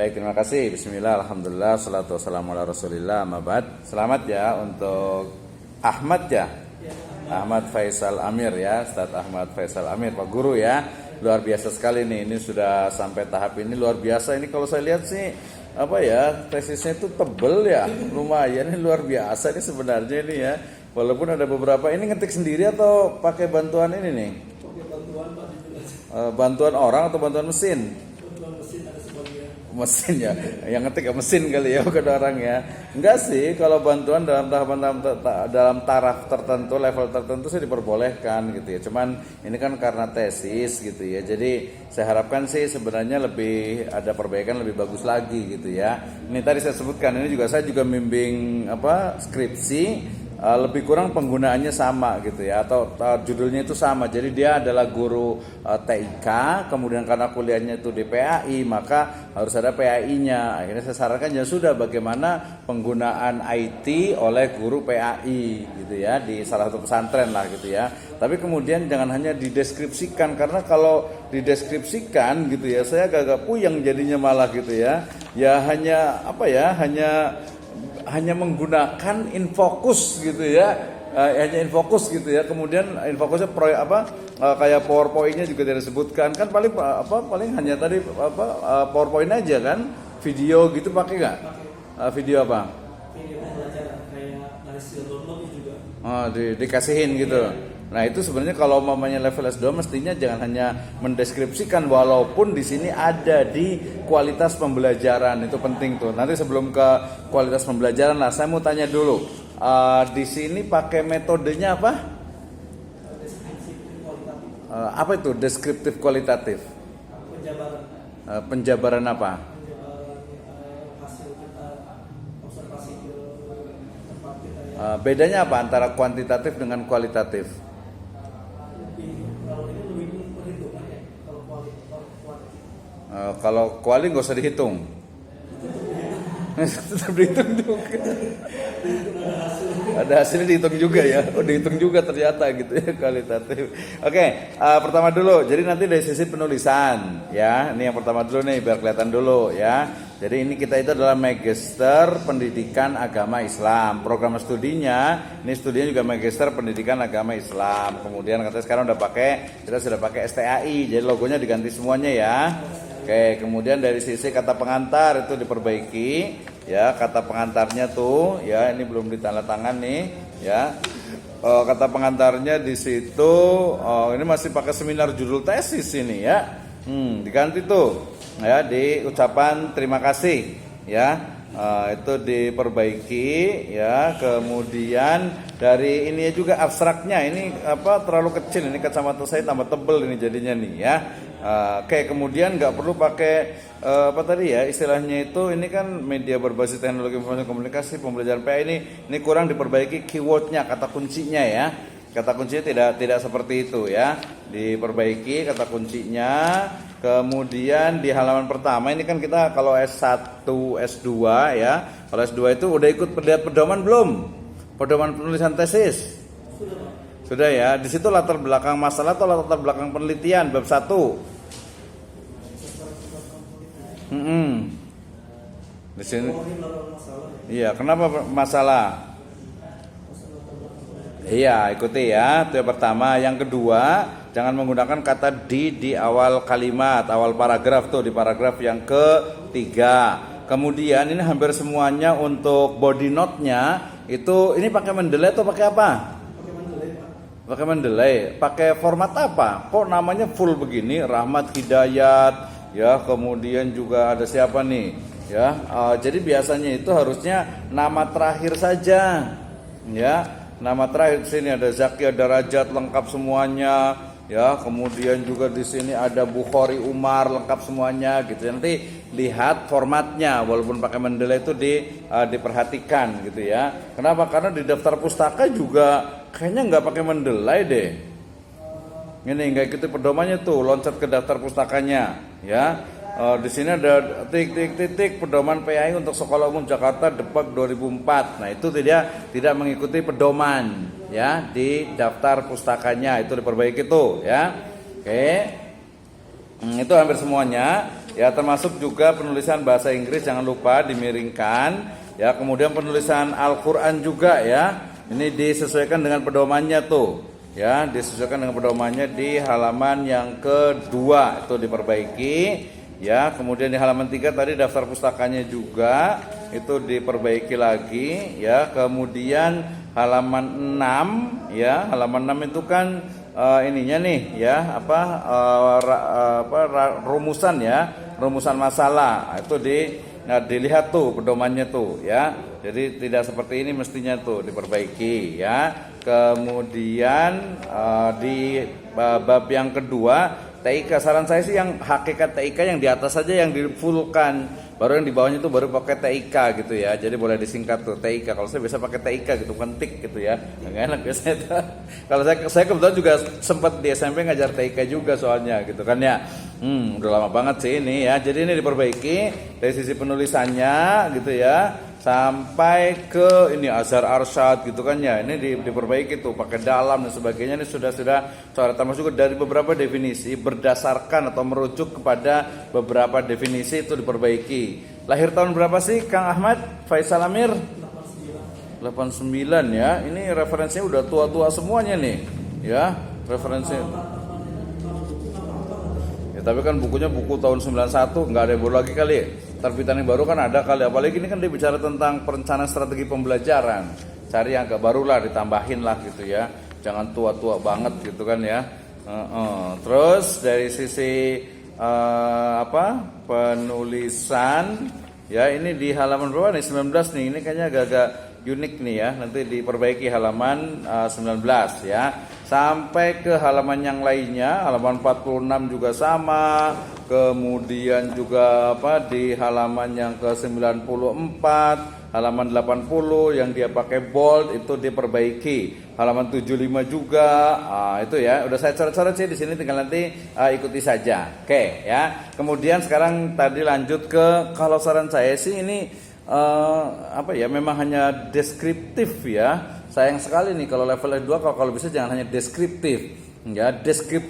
Baik, terima kasih. Bismillah, alhamdulillah, salatu wassalamu ala rasulillah, mabad. Selamat ya untuk Ahmad ya, Ahmad Faisal Amir ya, Ustadz Ahmad Faisal Amir, Pak Guru ya. Luar biasa sekali nih, ini sudah sampai tahap ini luar biasa. Ini kalau saya lihat sih, apa ya, tesisnya itu tebel ya, lumayan, ini luar biasa ini sebenarnya ini ya. Walaupun ada beberapa, ini ngetik sendiri atau pakai bantuan ini nih? Pakai bantuan Pak. Bantuan orang atau bantuan mesin? Bantuan mesin ada sebagian. Mesin ya, yang ngetik ya mesin kali ya, bukan orang ya. Enggak sih, kalau bantuan dalam taraf tertentu, level tertentu sih diperbolehkan gitu ya. Cuman ini kan karena tesis gitu ya. Jadi saya harapkan sih sebenarnya lebih ada perbaikan lebih bagus lagi gitu ya. Ini tadi saya sebutkan, ini juga saya juga membimbing skripsi. Lebih kurang penggunaannya sama gitu ya, atau judulnya itu sama. Jadi dia adalah guru TIK, kemudian karena kuliahnya itu di PAI, maka harus ada PAI-nya. Akhirnya saya sarankan ya sudah, bagaimana penggunaan IT oleh guru PAI gitu ya, di salah satu pesantren lah gitu ya. Tapi kemudian jangan hanya dideskripsikan, karena kalau dideskripsikan gitu ya, saya agak puyeng jadinya malah gitu ya. Ya hanya hanya menggunakan infocus gitu ya, hanya infocus gitu ya. Kemudian infocusnya kayak PowerPoint-nya juga tidak disebutkan kan, paling hanya tadi PowerPoint aja kan, video gitu pakai nggak? Video apa? Video pembelajaran kayak dari skill download juga. Dikasihin gitu. Nah itu sebenarnya kalau mamanya level S2 mestinya jangan hanya mendeskripsikan, walaupun di sini ada di kualitas pembelajaran, itu penting tuh. Nanti sebelum ke kualitas pembelajaran lah, saya mau tanya dulu, di sini pakai metodenya apa? Apa itu deskriptif kualitatif? Penjabaran. Penjabaran apa? Hasil kita observasi ke tempat kita ya. Bedanya apa antara kuantitatif dengan kualitatif? Kalau ini lebih perhitungan ya. Kalau kualitas. Kalau kuali nggak usah dihitung. Tetap dihitung juga. Ada hasilnya dihitung juga ya. Dihitung juga ternyata gitu ya, kualitatif. Oke, pertama dulu. Jadi nanti dari sisi penulisan ya. Ini yang pertama dulu nih biar kelihatan dulu ya. Jadi ini kita itu adalah Magister Pendidikan Agama Islam. Program studinya, ini studinya juga Magister Pendidikan Agama Islam. Kemudian katanya sekarang kita sudah pakai STAI. Jadi logonya diganti semuanya ya. Oke, kemudian dari sisi kata pengantar itu diperbaiki ya, kata pengantarnya tuh ya, ini belum ditandatangan nih ya. Kata pengantarnya di situ ini masih pakai seminar judul tesis ini ya. Diganti tuh ya, di ucapan terima kasih ya. Itu diperbaiki ya. Kemudian dari ini juga abstraknya ini terlalu kecil, ini kacamata saya tambah tebel ini jadinya nih ya. Oke, kemudian nggak perlu pakai tadi ya istilahnya itu, ini kan media berbasis teknologi informasi komunikasi pembelajaran PA, ini kurang diperbaiki keywordnya, kata kuncinya ya. Kata kuncinya tidak seperti itu ya, diperbaiki kata kuncinya. Kemudian di halaman pertama ini kan kita kalau S1, S2 ya, kalau S2 itu udah ikut pedoman belum? Pedoman penulisan tesis? Sudah ya. Di situ latar belakang masalah atau latar belakang penelitian bab 1. Di sini. Iya, kenapa masalah? Iya, ikuti ya. Itu yang pertama. Yang kedua, jangan menggunakan kata di awal kalimat, awal paragraf tuh, di paragraf yang ketiga. Kemudian ini hampir semuanya untuk body note-nya itu ini pakai Mendeley atau pakai apa? Pakai Mendeley. Pakai format apa? Kok namanya full begini? Rahmat Hidayat ya, kemudian juga ada siapa nih? Ya, jadi biasanya itu harusnya nama terakhir saja. Ya, nama terakhir. Di sini ada Zaki, ada Rajat, lengkap semuanya. Ya, kemudian juga di sini ada Bukhari Umar, lengkap semuanya gitu. Nanti lihat formatnya, walaupun pakai Mendeley itu diperhatikan gitu ya. Kenapa? Karena di daftar pustaka juga kayaknya nggak pakai Mendeley deh. Ini nggak ikuti pedomannya tuh, loncat ke daftar pustakanya ya. Di sini ada titik pedoman PAI untuk Sekolah Umum Jakarta Depak 2004. Nah, itu tidak mengikuti pedoman ya di daftar pustakanya, itu diperbaiki tuh ya. Oke. Itu hampir semuanya. Ya, termasuk juga penulisan bahasa Inggris jangan lupa dimiringkan. Ya, kemudian penulisan Al-Qur'an juga ya. Ini disesuaikan dengan pedomannya tuh. Ya, disesuaikan dengan pedomannya di halaman yang kedua itu diperbaiki. Ya, kemudian di halaman 3 tadi daftar pustakanya juga itu diperbaiki lagi. Ya, kemudian halaman 6 ya, halaman 6 itu kan ininya nih ya rumusan ya, rumusan masalah itu dilihat tuh pedomannya tuh ya. Jadi tidak seperti ini mestinya tuh diperbaiki ya. Kemudian di bab yang kedua TIK, saran saya sih yang hakikat TIK yang di atas saja yang difullkan, baru yang di bawahnya itu baru pakai TIK gitu ya. Jadi boleh disingkat tuh TIK. Kalau saya biasa pakai TIK gitu, bukan tik gitu ya. Nggak enak ya saya. Kalau saya kebetulan juga sempat di SMP ngajar TIK juga soalnya gitu kan ya. Udah lama banget sih ini ya. Jadi ini diperbaiki dari sisi penulisannya gitu ya. Sampai ke ini Azhar Arsyad gitu kan ya. Ini diperbaiki tuh pakai dalam dan sebagainya. Ini sudah soal termasuk dari beberapa definisi berdasarkan atau merujuk kepada beberapa definisi itu diperbaiki. Lahir tahun berapa sih Kang Ahmad Faisal Amir? 89 ya. Ini referensinya udah tua-tua semuanya nih. Ya, referensinya. Ya, tapi kan bukunya buku tahun 91, nggak ada yang baru lagi kali. Terbitan yang baru kan ada kali. Apalagi ini kan dia bicara tentang perencanaan strategi pembelajaran. Cari yang agak baru lah, ditambahin lah gitu ya. Jangan tua-tua banget gitu kan ya. Terus dari sisi penulisan ya, ini di halaman berapa nih? 19 nih. Ini kayaknya agak-agak unik nih ya. Nanti diperbaiki halaman 19 ya. Sampai ke halaman yang lainnya, halaman 46 juga sama. Kemudian juga di halaman yang ke-94, halaman 80 yang dia pakai bold itu diperbaiki. Halaman 75 juga. Itu ya, udah saya coret-coret sih di sini, tinggal nanti ikuti saja. Oke ya. Kemudian sekarang tadi lanjut ke, kalau saran saya sih ini memang hanya deskriptif ya. Sayang sekali nih kalau level 2 kalau bisa jangan hanya deskriptif. Ya, deskriptif